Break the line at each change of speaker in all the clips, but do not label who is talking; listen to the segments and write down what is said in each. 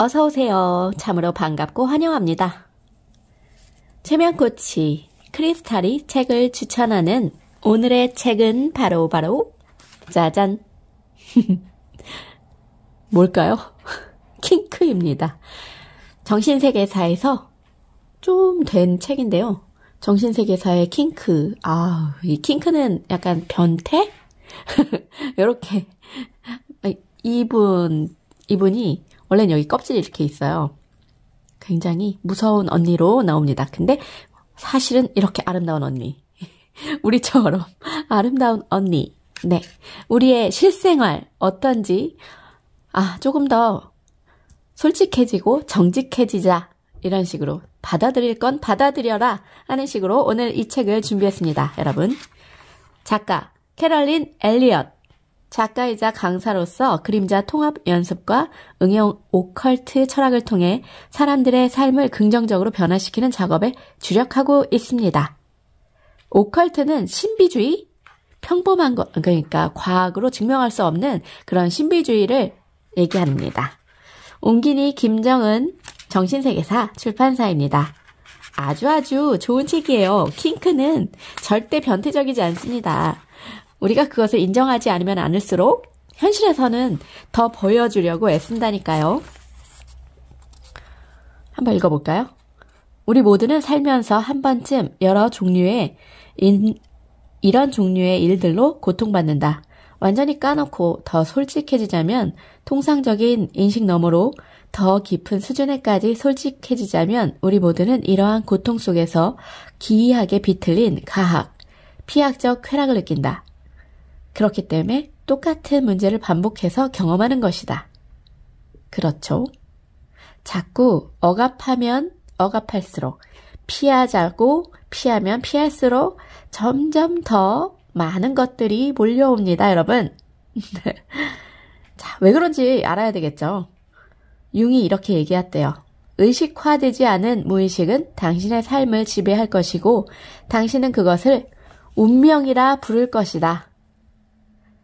어서오세요. 참으로 반갑고 환영합니다. 최면코치 크리스탈이 책을 추천하는 오늘의 책은 바로 짜잔! 뭘까요? 킹크입니다. 정신세계사에서 좀 된 책인데요. 정신세계사의 킹크. 이 킹크는 약간 변태? 요렇게. 이분이 원래는 여기 껍질이 이렇게 있어요. 굉장히 무서운 언니로 나옵니다. 근데 사실은 이렇게 아름다운 언니. 우리처럼 아름다운 언니. 네. 우리의 실생활 어떤지 조금 더 솔직해지고 정직해지자. 이런 식으로 받아들일 건 받아들여라 하는 식으로 오늘 이 책을 준비했습니다. 여러분. 작가 캐럴린 엘리엇. 작가이자 강사로서 그림자 통합 연습과 응용 오컬트 철학을 통해 사람들의 삶을 긍정적으로 변화시키는 작업에 주력하고 있습니다. 오컬트는 신비주의, 평범한 것, 그러니까 과학으로 증명할 수 없는 그런 신비주의를 얘기합니다. 옹기니 김정은 정신세계사 출판사입니다. 아주 좋은 책이에요. 킹크는 절대 변태적이지 않습니다. 우리가 그것을 인정하지 않으면 않을수록 현실에서는 더 보여주려고 애쓴다니까요. 한번 읽어볼까요? 우리 모두는 살면서 한 번쯤 이런 종류의 일들로 고통받는다. 완전히 까놓고 더 솔직해지자면 통상적인 인식 너머로 더 깊은 수준에까지 솔직해지자면 우리 모두는 이러한 고통 속에서 기이하게 비틀린 가학, 피학적 쾌락을 느낀다. 그렇기 때문에 똑같은 문제를 반복해서 경험하는 것이다. 그렇죠. 자꾸 억압하면 억압할수록, 피하자고 피하면 피할수록 점점 더 많은 것들이 몰려옵니다, 여러분. 자, 왜 그런지 알아야 되겠죠. 융이 이렇게 얘기했대요. 의식화되지 않은 무의식은 당신의 삶을 지배할 것이고 당신은 그것을 운명이라 부를 것이다.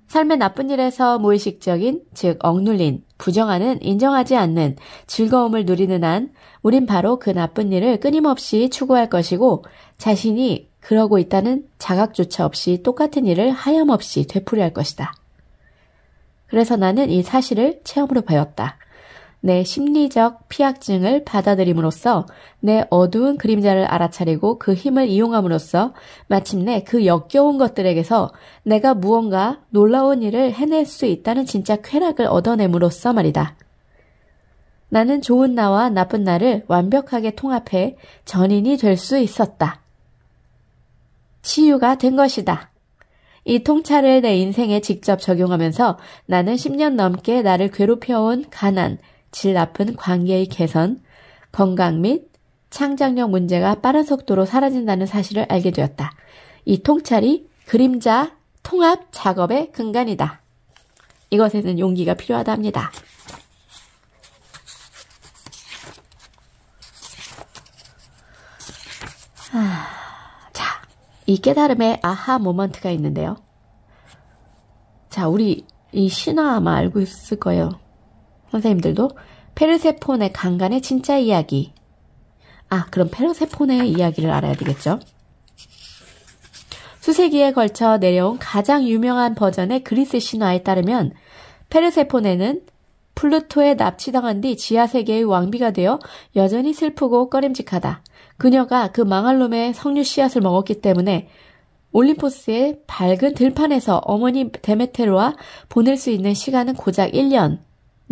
삶의 나쁜 일에서 무의식적인, 즉 억눌린, 부정하는, 인정하지 않는 즐거움을 누리는 한 우린 바로 그 나쁜 일을 끊임없이 추구할 것이고 자신이 그러고 있다는 자각조차 없이 똑같은 일을 하염없이 되풀이할 것이다. 그래서 나는 이 사실을 체험으로 배웠다. 내 심리적 피약증을 받아들임으로써 내 어두운 그림자를 알아차리고 그 힘을 이용함으로써 마침내 그 역겨운 것들에게서 내가 무언가 놀라운 일을 해낼 수 있다는 진짜 쾌락을 얻어냄으로써 말이다. 나는 좋은 나와 나쁜 나를 완벽하게 통합해 전인이 될 수 있었다. 치유가 된 것이다. 이 통찰을 내 인생에 직접 적용하면서 나는 10년 넘게 나를 괴롭혀온 가난, 질 나쁜 관계의 개선, 건강 및 창작력 문제가 빠른 속도로 사라진다는 사실을 알게 되었다. 이 통찰이 그림자 통합 작업의 근간이다. 이것에는 용기가 필요하다 합니다. 자, 이 깨달음의 아하 모먼트가 있는데요. 자, 우리 이 신화 아마 알고 있을 거예요. 선생님들도. 페르세폰의 강간의 진짜 이야기. 그럼 페르세폰의 이야기를 알아야 되겠죠. 수세기에 걸쳐 내려온 가장 유명한 버전의 그리스 신화에 따르면 페르세폰에는 플루토에 납치당한 뒤 지하세계의 왕비가 되어 여전히 슬프고 꺼림직하다. 그녀가 그 망할 놈의 석류 씨앗을 먹었기 때문에 올림포스의 밝은 들판에서 어머니 데메테로와 보낼 수 있는 시간은 고작 1년.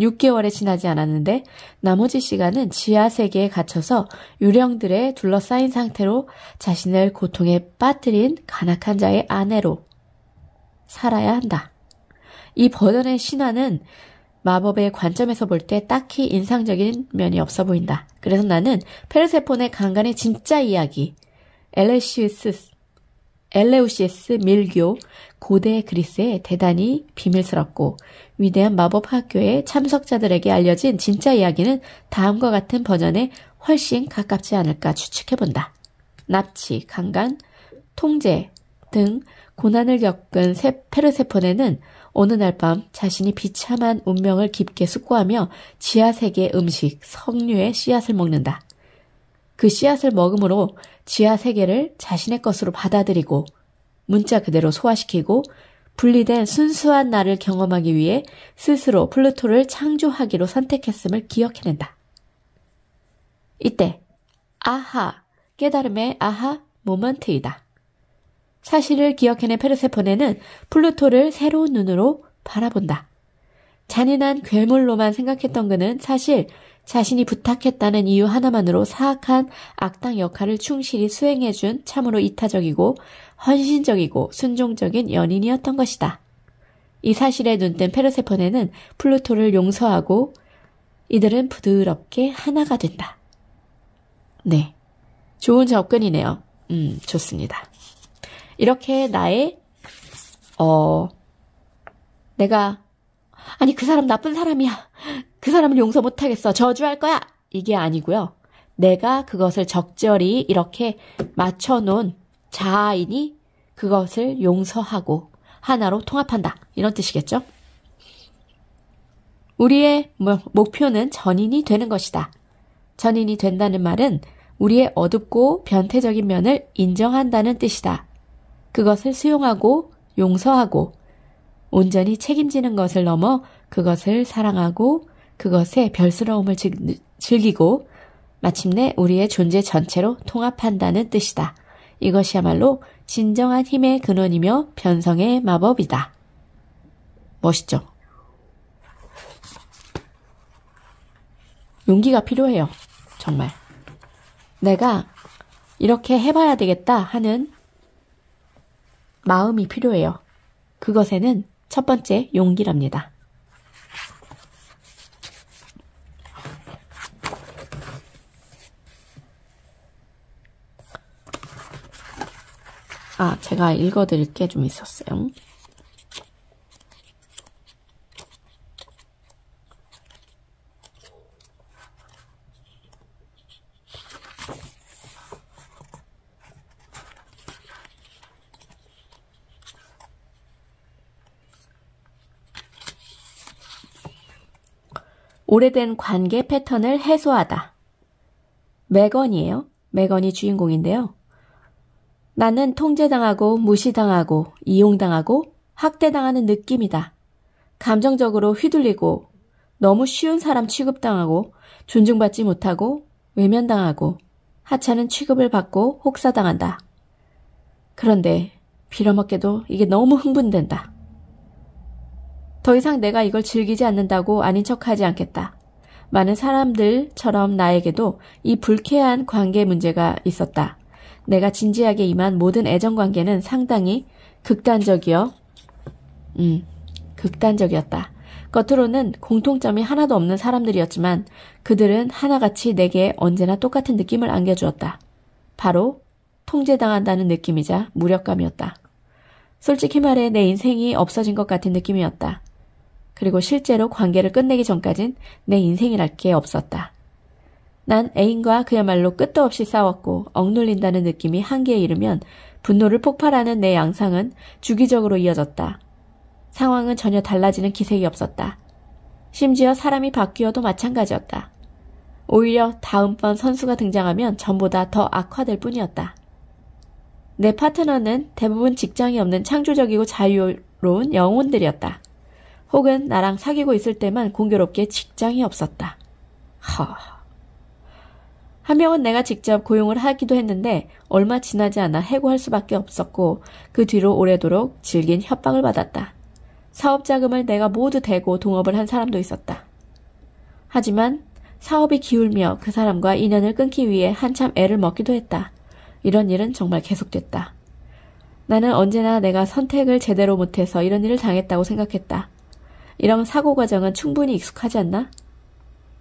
6개월에 지나지 않았는데 나머지 시간은 지하세계에 갇혀서 유령들에 둘러싸인 상태로 자신을 고통에 빠뜨린 간악한 자의 아내로 살아야 한다. 이 버전의 신화는 마법의 관점에서 볼 때 딱히 인상적인 면이 없어 보인다. 그래서 나는 페르세폰의 강간의 진짜 이야기, 엘레우시스 밀교, 고대 그리스의 대단히 비밀스럽고 위대한 마법 학교의 참석자들에게 알려진 진짜 이야기는 다음과 같은 버전에 훨씬 가깝지 않을까 추측해본다. 납치, 강간, 통제 등 고난을 겪은 페르세폰에는 어느 날 밤 자신이 비참한 운명을 깊게 숙고하며 지하세계의 음식, 석류의 씨앗을 먹는다. 그 씨앗을 먹음으로 지하세계를 자신의 것으로 받아들이고 문자 그대로 소화시키고 분리된 순수한 나를 경험하기 위해 스스로 플루토를 창조하기로 선택했음을 기억해낸다. 이때 아하, 깨달음의 아하 모먼트이다. 사실을 기억해낸 페르세포네는 플루토를 새로운 눈으로 바라본다. 잔인한 괴물로만 생각했던 그는 사실 자신이 부탁했다는 이유 하나만으로 사악한 악당 역할을 충실히 수행해준 참으로 이타적이고 헌신적이고 순종적인 연인이었던 것이다. 이 사실에 눈뜬 페르세포네는 플루토를 용서하고 이들은 부드럽게 하나가 된다. 네, 좋은 접근이네요. 좋습니다. 이렇게 나의 내가 아니 그 사람 나쁜 사람이야. 그 사람을 용서 못하겠어. 저주할 거야. 이게 아니고요. 내가 그것을 적절히 이렇게 맞춰놓은 자아이니 그것을 용서하고 하나로 통합한다. 이런 뜻이겠죠? 우리의 목표는 전인이 되는 것이다. 전인이 된다는 말은 우리의 어둡고 변태적인 면을 인정한다는 뜻이다. 그것을 수용하고 용서하고 온전히 책임지는 것을 넘어 그것을 사랑하고 그것의 별스러움을 즐기고 마침내 우리의 존재 전체로 통합한다는 뜻이다. 이것이야말로 진정한 힘의 근원이며 변성의 마법이다. 멋있죠? 용기가 필요해요. 정말. 내가 이렇게 해봐야 되겠다 하는 마음이 필요해요. 그것에는 첫 번째 용기랍니다. 제가 읽어드릴 게 좀 있었어요. 오래된 관계 패턴을 해소하다. 메건이에요. 메건이 주인공인데요. 나는 통제당하고 무시당하고 이용당하고 학대당하는 느낌이다. 감정적으로 휘둘리고 너무 쉬운 사람 취급당하고 존중받지 못하고 외면당하고 하찮은 취급을 받고 혹사당한다. 그런데 빌어먹게도 이게 너무 흥분된다. 더 이상 내가 이걸 즐기지 않는다고 아닌 척하지 않겠다. 많은 사람들처럼 나에게도 이 불쾌한 관계 문제가 있었다. 내가 진지하게 임한 모든 애정관계는 상당히 극단적이었다. 겉으로는 공통점이 하나도 없는 사람들이었지만 그들은 하나같이 내게 언제나 똑같은 느낌을 안겨주었다. 바로 통제당한다는 느낌이자 무력감이었다. 솔직히 말해 내 인생이 없어진 것 같은 느낌이었다. 그리고 실제로 관계를 끝내기 전까진 내 인생이랄 게 없었다. 난 애인과 그야말로 끝도 없이 싸웠고 억눌린다는 느낌이 한계에 이르면 분노를 폭발하는 내 양상은 주기적으로 이어졌다. 상황은 전혀 달라지는 기색이 없었다. 심지어 사람이 바뀌어도 마찬가지였다. 오히려 다음번 선수가 등장하면 전보다 더 악화될 뿐이었다. 내 파트너는 대부분 직장이 없는 창조적이고 자유로운 영혼들이었다. 혹은 나랑 사귀고 있을 때만 공교롭게 직장이 없었다. 한 명은 내가 직접 고용을 하기도 했는데 얼마 지나지 않아 해고할 수밖에 없었고 그 뒤로 오래도록 질긴 협박을 받았다. 사업 자금을 내가 모두 대고 동업을 한 사람도 있었다. 하지만 사업이 기울며 그 사람과 인연을 끊기 위해 한참 애를 먹기도 했다. 이런 일은 정말 계속됐다. 나는 언제나 내가 선택을 제대로 못해서 이런 일을 당했다고 생각했다. 이런 사고 과정은 충분히 익숙하지 않나?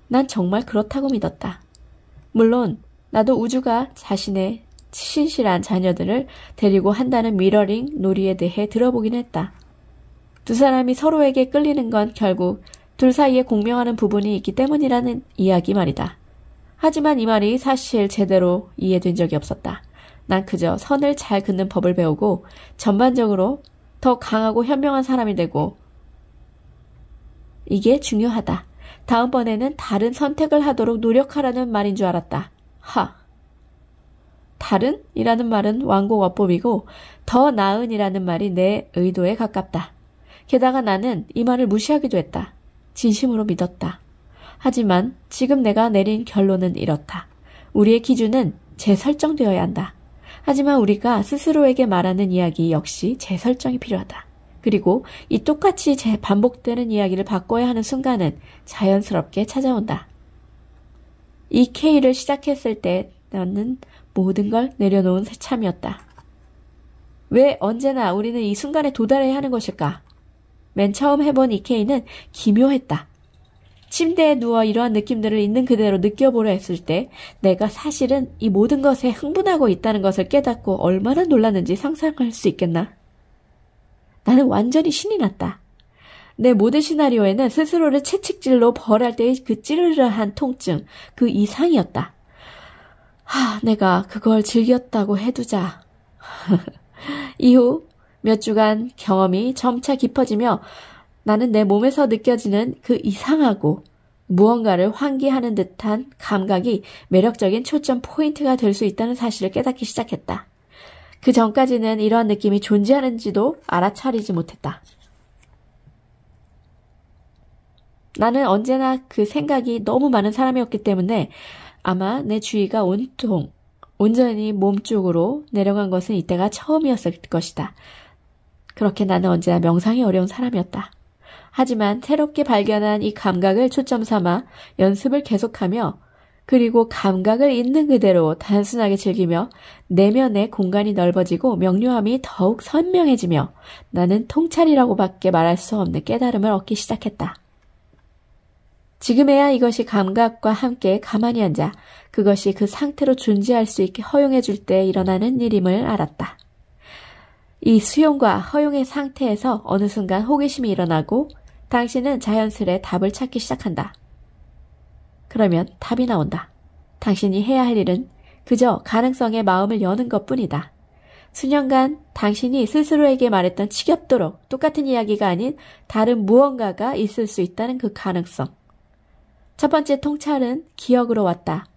난 정말 그렇다고 믿었다. 물론 나도 우주가 자신의 신실한 자녀들을 데리고 한다는 미러링 놀이에 대해 들어보긴 했다. 두 사람이 서로에게 끌리는 건 결국 둘 사이에 공명하는 부분이 있기 때문이라는 이야기 말이다. 하지만 이 말이 사실 제대로 이해된 적이 없었다. 난 그저 선을 잘 긋는 법을 배우고 전반적으로 더 강하고 현명한 사람이 되고 이게 중요하다. 다음번에는 다른 선택을 하도록 노력하라는 말인 줄 알았다. 다른? 이라는 말은 완곡어법이고 더 나은 이라는 말이 내 의도에 가깝다. 게다가 나는 이 말을 무시하기도 했다. 진심으로 믿었다. 하지만 지금 내가 내린 결론은 이렇다. 우리의 기준은 재설정되어야 한다. 하지만 우리가 스스로에게 말하는 이야기 역시 재설정이 필요하다. 그리고 이 똑같이 반복되는 이야기를 바꿔야 하는 순간은 자연스럽게 찾아온다. 이 K를 시작했을 때 나는 모든 걸 내려놓은 새참이었다. 왜 언제나 우리는 이 순간에 도달해야 하는 것일까? 맨 처음 해본 이 K는 기묘했다. 침대에 누워 이러한 느낌들을 있는 그대로 느껴보려 했을 때 내가 사실은 이 모든 것에 흥분하고 있다는 것을 깨닫고 얼마나 놀랐는지 상상할 수 있겠나? 나는 완전히 신이 났다. 내 모든 시나리오에는 스스로를 채찍질로 벌할 때의 그 찌르르한 통증, 그 이상이었다. 내가 그걸 즐겼다고 해두자. 이후 몇 주간 경험이 점차 깊어지며 나는 내 몸에서 느껴지는 그 이상하고 무언가를 환기하는 듯한 감각이 매력적인 초점 포인트가 될 수 있다는 사실을 깨닫기 시작했다. 그 전까지는 이러한 느낌이 존재하는지도 알아차리지 못했다. 나는 언제나 그 생각이 너무 많은 사람이었기 때문에 아마 내 주의가 온전히 몸 쪽으로 내려간 것은 이때가 처음이었을 것이다. 그렇게 나는 언제나 명상이 어려운 사람이었다. 하지만 새롭게 발견한 이 감각을 초점 삼아 연습을 계속하며 그리고 감각을 있는 그대로 단순하게 즐기며 내면의 공간이 넓어지고 명료함이 더욱 선명해지며 나는 통찰이라고밖에 말할 수 없는 깨달음을 얻기 시작했다. 지금에야 이것이 감각과 함께 가만히 앉아 그것이 그 상태로 존재할 수 있게 허용해 줄 때 일어나는 일임을 알았다. 이 수용과 허용의 상태에서 어느 순간 호기심이 일어나고 당신은 자연스레 답을 찾기 시작한다. 그러면 답이 나온다. 당신이 해야 할 일은 그저 가능성에 마음을 여는 것뿐이다. 수년간 당신이 스스로에게 말했던 지겹도록 똑같은 이야기가 아닌 다른 무언가가 있을 수 있다는 그 가능성. 첫 번째 통찰은 기억으로 왔다.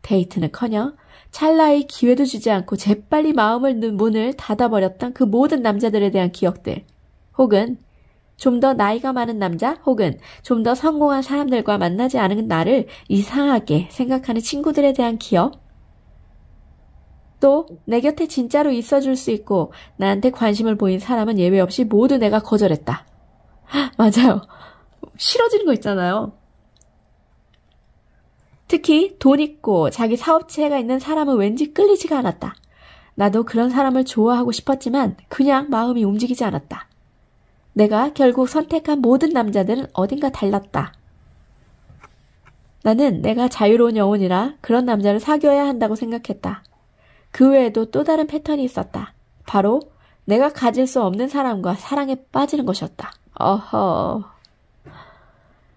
데이트는커녕 찰나의 기회도 주지 않고 재빨리 문을 닫아버렸던 그 모든 남자들에 대한 기억들. 혹은 좀 더 나이가 많은 남자 혹은 좀 더 성공한 사람들과 만나지 않은 나를 이상하게 생각하는 친구들에 대한 기억. 또 내 곁에 진짜로 있어줄 수 있고 나한테 관심을 보인 사람은 예외 없이 모두 내가 거절했다. 맞아요. 싫어지는 거 있잖아요. 특히 돈 있고 자기 사업체가 있는 사람은 왠지 끌리지가 않았다. 나도 그런 사람을 좋아하고 싶었지만 그냥 마음이 움직이지 않았다. 내가 결국 선택한 모든 남자들은 어딘가 달랐다. 나는 내가 자유로운 영혼이라 그런 남자를 사귀어야 한다고 생각했다. 그 외에도 또 다른 패턴이 있었다. 바로 내가 가질 수 없는 사람과 사랑에 빠지는 것이었다.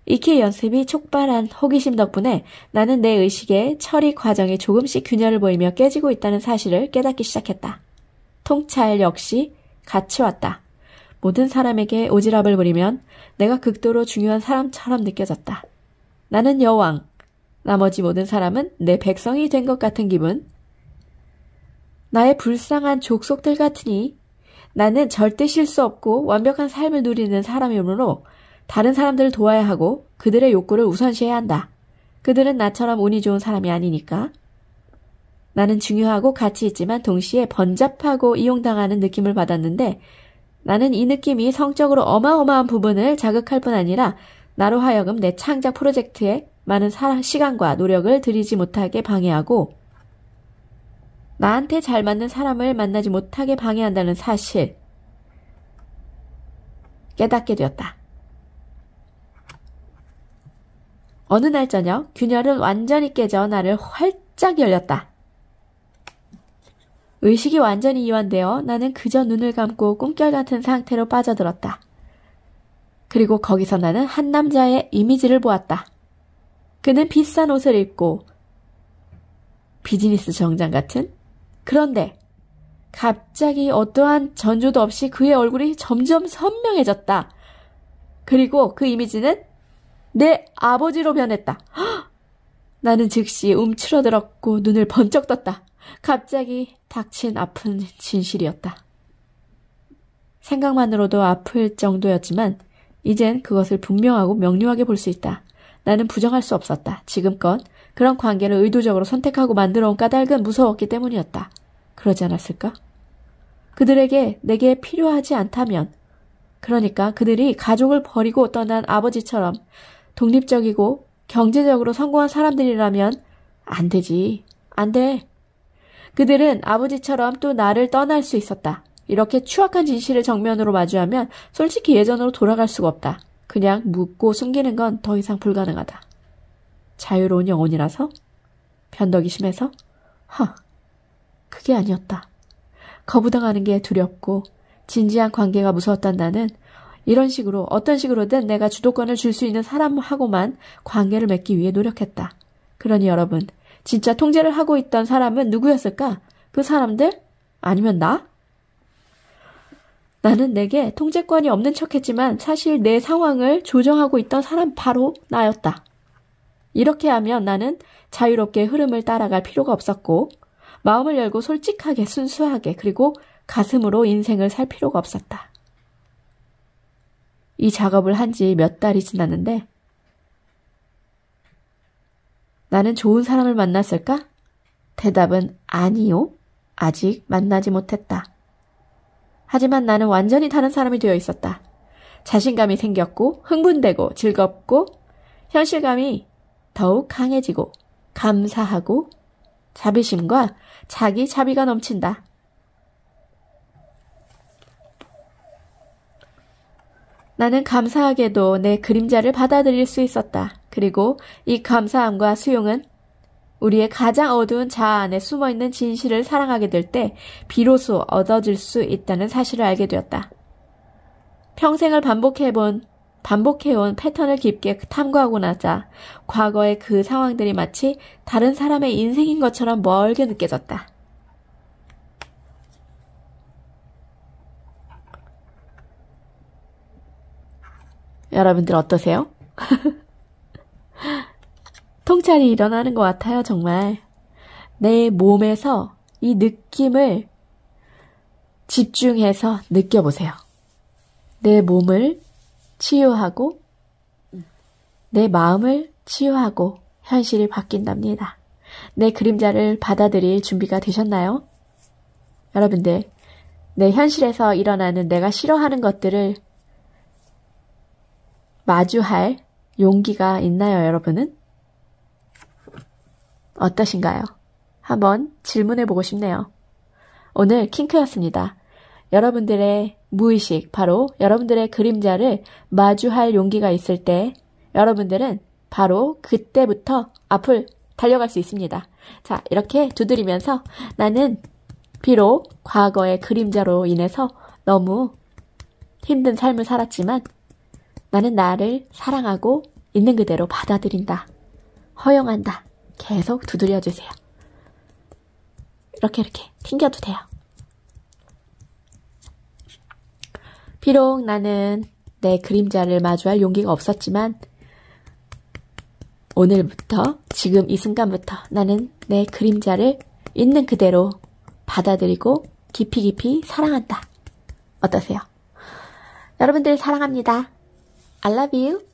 익히 연습이 촉발한 호기심 덕분에 나는 내 의식의 처리 과정이 조금씩 균열을 보이며 깨지고 있다는 사실을 깨닫기 시작했다. 통찰 역시 같이 왔다. 모든 사람에게 오지랖을 부리면 내가 극도로 중요한 사람처럼 느껴졌다. 나는 여왕, 나머지 모든 사람은 내 백성이 된 것 같은 기분. 나의 불쌍한 족속들 같으니 나는 절대 실수 없고 완벽한 삶을 누리는 사람이므로 다른 사람들을 도와야 하고 그들의 욕구를 우선시해야 한다. 그들은 나처럼 운이 좋은 사람이 아니니까. 나는 중요하고 가치 있지만 동시에 번잡하고 이용당하는 느낌을 받았는데 나는 이 느낌이 성적으로 어마어마한 부분을 자극할 뿐 아니라 나로 하여금 내 창작 프로젝트에 많은 시간과 노력을 들이지 못하게 방해하고 나한테 잘 맞는 사람을 만나지 못하게 방해한다는 사실 깨닫게 되었다. 어느 날 저녁 균열은 완전히 깨져 나를 활짝 열렸다. 의식이 완전히 이완되어 나는 그저 눈을 감고 꿈결 같은 상태로 빠져들었다. 그리고 거기서 나는 한 남자의 이미지를 보았다. 그는 비싼 옷을 입고 비즈니스 정장 같은? 그런데 갑자기 어떠한 전조도 없이 그의 얼굴이 점점 선명해졌다. 그리고 그 이미지는 내 아버지로 변했다. 헉! 나는 즉시 움츠러들었고 눈을 번쩍 떴다. 갑자기 닥친 아픈 진실이었다. 생각만으로도 아플 정도였지만 이젠 그것을 분명하고 명료하게 볼 수 있다. 나는 부정할 수 없었다. 지금껏 그런 관계를 의도적으로 선택하고 만들어온 까닭은 무서웠기 때문이었다. 그러지 않았을까? 그들에게 내게 필요하지 않다면, 그러니까 그들이 가족을 버리고 떠난 아버지처럼 독립적이고 경제적으로 성공한 사람들이라면 안 되지. 안 돼. 그들은 아버지처럼 또 나를 떠날 수 있었다. 이렇게 추악한 진실을 정면으로 마주하면 솔직히 예전으로 돌아갈 수가 없다. 그냥 묻고 숨기는 건 더 이상 불가능하다. 자유로운 영혼이라서? 변덕이 심해서? 그게 아니었다. 거부당하는 게 두렵고 진지한 관계가 무서웠던 나는 이런 식으로 어떤 식으로든 내가 주도권을 줄 수 있는 사람하고만 관계를 맺기 위해 노력했다. 그러니 여러분, 진짜 통제를 하고 있던 사람은 누구였을까? 그 사람들? 아니면 나? 나는 내게 통제권이 없는 척했지만 사실 내 상황을 조정하고 있던 사람 바로 나였다. 이렇게 하면 나는 자유롭게 흐름을 따라갈 필요가 없었고 마음을 열고 솔직하게 순수하게 그리고 가슴으로 인생을 살 필요가 없었다. 이 작업을 한 지 몇 달이 지났는데 나는 좋은 사람을 만났을까? 대답은 아니요. 아직 만나지 못했다. 하지만 나는 완전히 다른 사람이 되어 있었다. 자신감이 생겼고 흥분되고 즐겁고 현실감이 더욱 강해지고 감사하고 자비심과 자기 자비가 넘친다. 나는 감사하게도 내 그림자를 받아들일 수 있었다. 그리고 이 감사함과 수용은 우리의 가장 어두운 자아 안에 숨어있는 진실을 사랑하게 될 때 비로소 얻어질 수 있다는 사실을 알게 되었다. 평생을 반복해온 패턴을 깊게 탐구하고 나자 과거의 그 상황들이 마치 다른 사람의 인생인 것처럼 멀게 느껴졌다. 여러분들 어떠세요? 통찰이 일어나는 것 같아요, 정말. 내 몸에서 이 느낌을 집중해서 느껴보세요. 내 몸을 치유하고 내 마음을 치유하고 현실이 바뀐답니다. 내 그림자를 받아들일 준비가 되셨나요? 여러분들, 내 현실에서 일어나는 내가 싫어하는 것들을 마주할 용기가 있나요, 여러분은? 어떠신가요? 한번 질문해보고 싶네요. 오늘 킹크였습니다. 여러분들의 무의식, 바로 여러분들의 그림자를 마주할 용기가 있을 때 여러분들은 바로 그때부터 앞을 달려갈 수 있습니다. 자, 이렇게 두드리면서 나는 비록 과거의 그림자로 인해서 너무 힘든 삶을 살았지만 나는 나를 사랑하고 있는 그대로 받아들인다. 허용한다. 계속 두드려주세요. 이렇게 튕겨도 돼요. 비록 나는 내 그림자를 마주할 용기가 없었지만 오늘부터, 지금 이 순간부터 나는 내 그림자를 있는 그대로 받아들이고 깊이 깊이 사랑한다. 어떠세요? 여러분들 사랑합니다. I love you.